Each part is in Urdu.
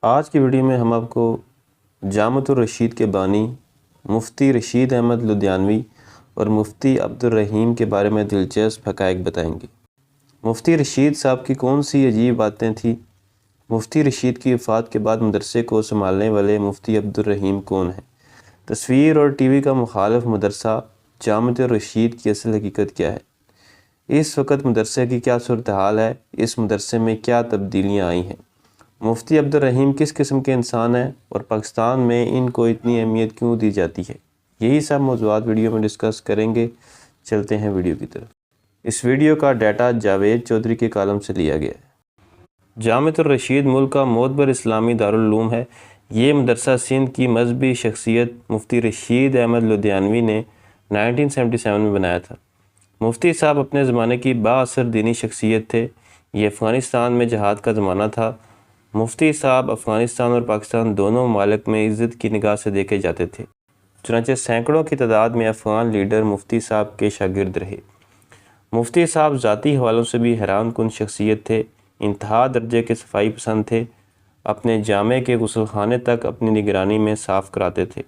آج کی ویڈیو میں ہم آپ کو جامعۃ الرشید کے بانی مفتی رشید احمد لدھیانوی اور مفتی عبدالرحیم کے بارے میں دلچسپ حقائق بتائیں گے۔ مفتی رشید صاحب کی کون سی عجیب باتیں تھیں؟ مفتی رشید کی وفات کے بعد مدرسے کو سنبھالنے والے مفتی عبدالرحیم کون ہیں؟ تصویر اور ٹی وی کا مخالف مدرسہ جامعۃ الرشید کی اصل حقیقت کیا ہے؟ اس وقت مدرسے کی کیا صورتحال ہے؟ اس مدرسے میں کیا تبدیلیاں آئی ہیں؟ مفتی عبدالرحیم کس قسم کے انسان ہیں اور پاکستان میں ان کو اتنی اہمیت کیوں دی جاتی ہے؟ یہی سب موضوعات ویڈیو میں ڈسکس کریں گے۔ چلتے ہیں ویڈیو کی طرف۔ اس ویڈیو کا ڈیٹا جاوید چودھری کے کالم سے لیا گیا ہے۔ جامعۃ الرشید ملک کا معتبر اسلامی دارالعلوم ہے۔ یہ مدرسہ سندھ کی مذہبی شخصیت مفتی رشید احمد لدھیانوی نے 1977 میں بنایا تھا۔ مفتی صاحب اپنے زمانے کی بااثر دینی شخصیت تھے۔ یہ افغانستان میں جہاد کا زمانہ تھا۔ مفتی صاحب افغانستان اور پاکستان دونوں ممالک میں عزت کی نگاہ سے دیکھے جاتے تھے، چنانچہ سینکڑوں کی تعداد میں افغان لیڈر مفتی صاحب کے شاگرد رہے۔ مفتی صاحب ذاتی حوالوں سے بھی حیران کن شخصیت تھے، انتہا درجے کے صفائی پسند تھے، اپنے جامع کے غسل خانے تک اپنی نگرانی میں صاف کراتے تھے۔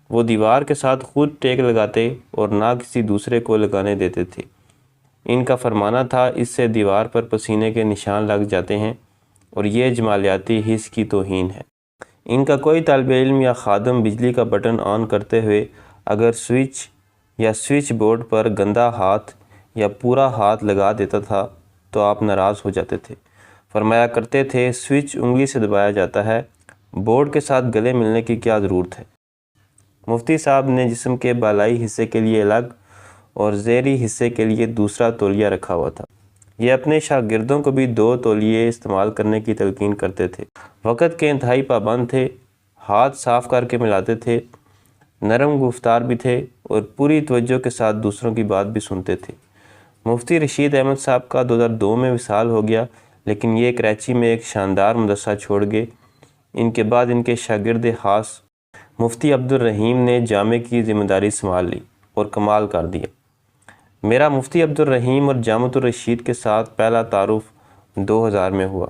وہ دیوار کے ساتھ خود ٹیک لگاتے اور نہ کسی دوسرے کو لگانے دیتے تھے۔ ان کا فرمانا تھا، اس سے دیوار پر پسینے کے نشان لگ جاتے ہیں اور یہ جمالیاتی حس کی توہین ہے۔ ان کا کوئی طالب علم یا خادم بجلی کا بٹن آن کرتے ہوئے اگر سوئچ بورڈ پر گندا ہاتھ یا پورا ہاتھ لگا دیتا تھا تو آپ ناراض ہو جاتے تھے۔ فرمایا کرتے تھے، سوئچ انگلی سے دبایا جاتا ہے، بورڈ کے ساتھ گلے ملنے کی کیا ضرورت ہے؟ مفتی صاحب نے جسم کے بالائی حصے کے لیے الگ اور زیریں حصے کے لیے دوسرا تولیہ رکھا ہوا تھا۔ یہ اپنے شاگردوں کو بھی 2 تولیے استعمال کرنے کی تلقین کرتے تھے۔ وقت کے انتہائی پابند تھے، ہاتھ صاف کر کے ملاتے تھے، نرم گفتار بھی تھے اور پوری توجہ کے ساتھ دوسروں کی بات بھی سنتے تھے۔ مفتی رشید احمد صاحب کا 2002 میں وصال ہو گیا، لیکن یہ کراچی میں ایک شاندار مدرسہ چھوڑ گئے۔ ان کے بعد ان کے شاگرد خاص مفتی عبدالرحیم نے جامع کی ذمہ داری سنبھال لی اور کمال کر دیا۔ میرا مفتی عبدالرحیم اور جامعۃ الرشید کے ساتھ پہلا تعارف 2000 میں ہوا۔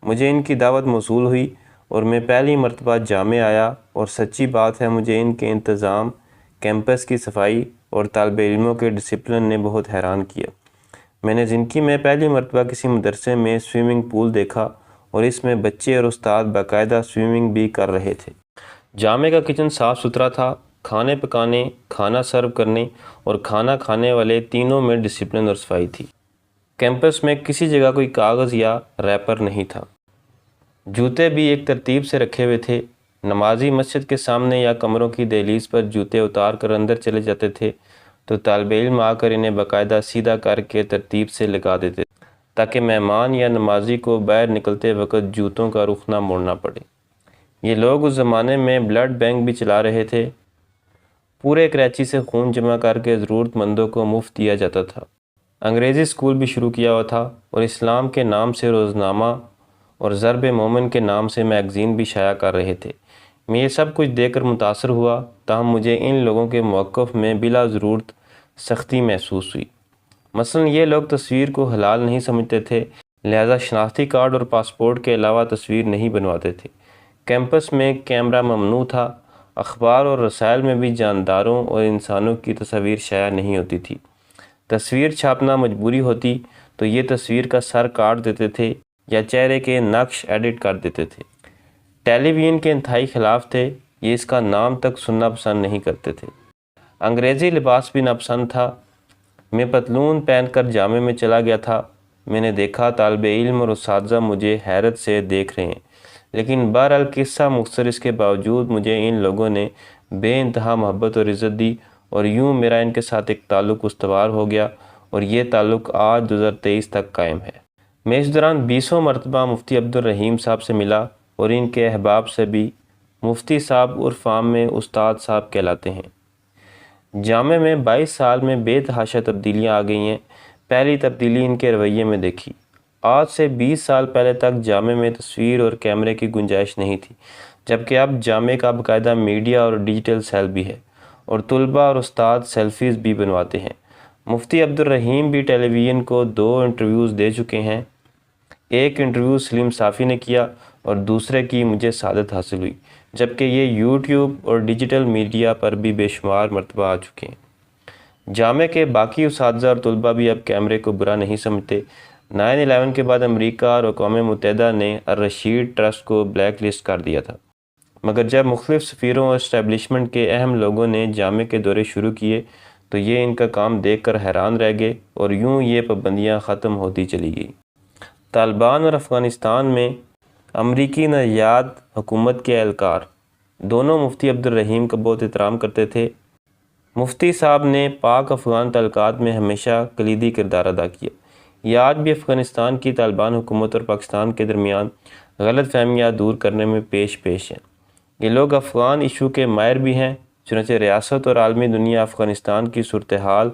مجھے ان کی دعوت موصول ہوئی اور میں پہلی مرتبہ جامع آیا، اور سچی بات ہے مجھے ان کے انتظام، کیمپس کی صفائی اور طالب علموں کے ڈسپلن نے بہت حیران کیا۔ میں نے زندگی میں پہلی مرتبہ کسی مدرسے میں سوئمنگ پول دیکھا اور اس میں بچے اور استاد باقاعدہ سوئمنگ بھی کر رہے تھے۔ جامع کا کچن صاف ستھرا تھا۔ کھانے پکانے، کھانا سرو کرنے اور کھانا کھانے والے تینوں میں ڈسپلن اور صفائی تھی۔ کیمپس میں کسی جگہ کوئی کاغذ یا ریپر نہیں تھا۔ جوتے بھی ایک ترتیب سے رکھے ہوئے تھے۔ نمازی مسجد کے سامنے یا کمروں کی دہلیز پر جوتے اتار کر اندر چلے جاتے تھے تو طالب علم آ کر انہیں باقاعدہ سیدھا کر کے ترتیب سے لگا دیتے تاکہ مہمان یا نمازی کو باہر نکلتے وقت جوتوں کا رخ نہ موڑنا پڑے۔ یہ لوگ اس زمانے میں بلڈ بینک بھی چلا رہے تھے۔ پورے کراچی سے خون جمع کر کے ضرورت مندوں کو مفت دیا جاتا تھا۔ انگریزی اسکول بھی شروع کیا ہوا تھا اور اسلام کے نام سے روزنامہ اور ضرب مومن کے نام سے میگزین بھی شائع کر رہے تھے۔ میں یہ سب کچھ دیکھ کر متاثر ہوا، تاہم مجھے ان لوگوں کے موقف میں بلا ضرورت سختی محسوس ہوئی۔ مثلا یہ لوگ تصویر کو حلال نہیں سمجھتے تھے، لہذا شناختی کارڈ اور پاسپورٹ کے علاوہ تصویر نہیں بنواتے تھے۔ کیمپس میں کیمرہ ممنوع تھا۔ اخبار اور رسائل میں بھی جانداروں اور انسانوں کی تصاویر شائع نہیں ہوتی تھی۔ تصویر چھاپنا مجبوری ہوتی تو یہ تصویر کا سر کاٹ دیتے تھے یا چہرے کے نقش ایڈٹ کر دیتے تھے۔ ٹیلی ویژن کے انتہائی خلاف تھے، یہ اس کا نام تک سننا پسند نہیں کرتے تھے۔ انگریزی لباس بھی ناپسند تھا۔ میں پتلون پہن کر جامع میں چلا گیا تھا۔ میں نے دیکھا طالب علم اور اساتذہ مجھے حیرت سے دیکھ رہے ہیں، لیکن بہرحال قصہ مختصر، اس کے باوجود مجھے ان لوگوں نے بے انتہا محبت اور عزت دی اور یوں میرا ان کے ساتھ ایک تعلق استوار ہو گیا اور یہ تعلق آج 2023 تک قائم ہے۔ میں اس دوران 20 مرتبہ مفتی عبدالرحیم صاحب سے ملا اور ان کے احباب سے بھی۔ مفتی صاحب عرف عام میں استاد صاحب کہلاتے ہیں۔ جامع میں 22 سال میں بے تحاشا تبدیلیاں آ گئی ہیں۔ پہلی تبدیلی ان کے رویے میں دیکھی۔ آج سے 20 سال پہلے تک جامع میں تصویر اور کیمرے کی گنجائش نہیں تھی، جبکہ اب جامع کا باقاعدہ میڈیا اور ڈیجیٹل سیل بھی ہے اور طلباء اور استاد سیلفیز بھی بنواتے ہیں۔ مفتی عبدالرحیم بھی ٹیلی ویژن کو 2 انٹرویوز دے چکے ہیں۔ ایک انٹرویو سلیم صافی نے کیا، اور دوسرے کی مجھے سعادت حاصل ہوئی، جبکہ یہ یوٹیوب اور ڈیجیٹل میڈیا پر بھی بے شمار مرتبہ آ چکے ہیں۔ جامعہ کے باقی اساتذہ اور طلباء بھی اب کیمرے کو برا نہیں سمجھتے۔ 9/11 کے بعد امریکہ اور اقوام متحدہ نے الرشید ٹرسٹ کو بلیک لسٹ کر دیا تھا، مگر جب مختلف سفیروں اور اسٹیبلشمنٹ کے اہم لوگوں نے جامعہ کے دورے شروع کیے تو یہ ان کا کام دیکھ کر حیران رہ گئے، اور یوں یہ پابندیاں ختم ہوتی چلی گئی۔ طالبان اور افغانستان میں امریکی نژاد حکومت کے اہلکار دونوں مفتی عبدالرحیم کا بہت احترام کرتے تھے۔ مفتی صاحب نے پاک افغان تعلقات میں ہمیشہ کلیدی کردار ادا کیا۔ یہ آج بھی افغانستان کی طالبان حکومت اور پاکستان کے درمیان غلط فہمیاں دور کرنے میں پیش ہیں۔ یہ لوگ افغان ایشو کے ماہر بھی ہیں، چنانچہ ریاست اور عالمی دنیا افغانستان کی صورتحال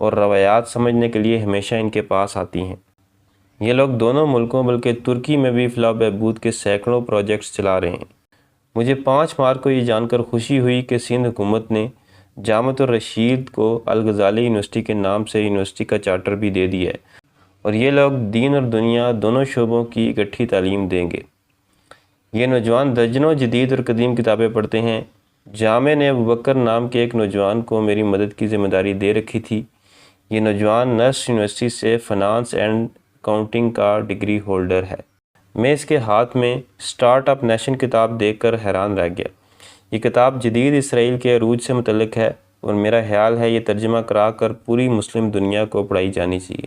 اور روایات سمجھنے کے لیے ہمیشہ ان کے پاس آتی ہیں۔ یہ لوگ دونوں ملکوں بلکہ ترکی میں بھی فلاح و بہبود کے سینکڑوں پروجیکٹس چلا رہے ہیں۔ مجھے 5 مارچ کو یہ جان کر خوشی ہوئی کہ سندھ حکومت نے جامعۃ الرشید کو الغزالی یونیورسٹی کے نام سے یونیورسٹی کا چارٹر بھی دے دیا ہے، اور یہ لوگ دین اور دنیا دونوں شعبوں کی اکٹھی تعلیم دیں گے۔ یہ نوجوان درجنوں جدید اور قدیم کتابیں پڑھتے ہیں۔ جامعہ نے ابوبکر نام کے ایک نوجوان کو میری مدد کی ذمہ داری دے رکھی تھی۔ یہ نوجوان نرس یونیورسٹی سے فنانس اینڈ اکاؤنٹنگ کا ڈگری ہولڈر ہے۔ میں اس کے ہاتھ میں سٹارٹ اپ نیشن کتاب دیکھ کر حیران رہ گیا۔ یہ کتاب جدید اسرائیل کے عروج سے متعلق ہے، اور میرا خیال ہے یہ ترجمہ کرا کر پوری مسلم دنیا کو پڑھائی جانی چاہیے۔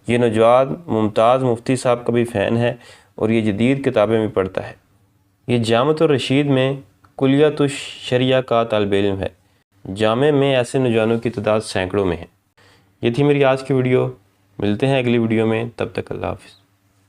یہ نوجوان ممتاز مفتی صاحب کا بھی فین ہے اور یہ جدید کتابیں بھی پڑھتا ہے۔ یہ جامعۃ الرشید میں کلیۃ الشریعہ کا طالب علم ہے۔ جامعہ میں ایسے نوجوانوں کی تعداد سینکڑوں میں ہے۔ یہ تھی میری آج کی ویڈیو۔ ملتے ہیں اگلی ویڈیو میں، تب تک اللہ حافظ۔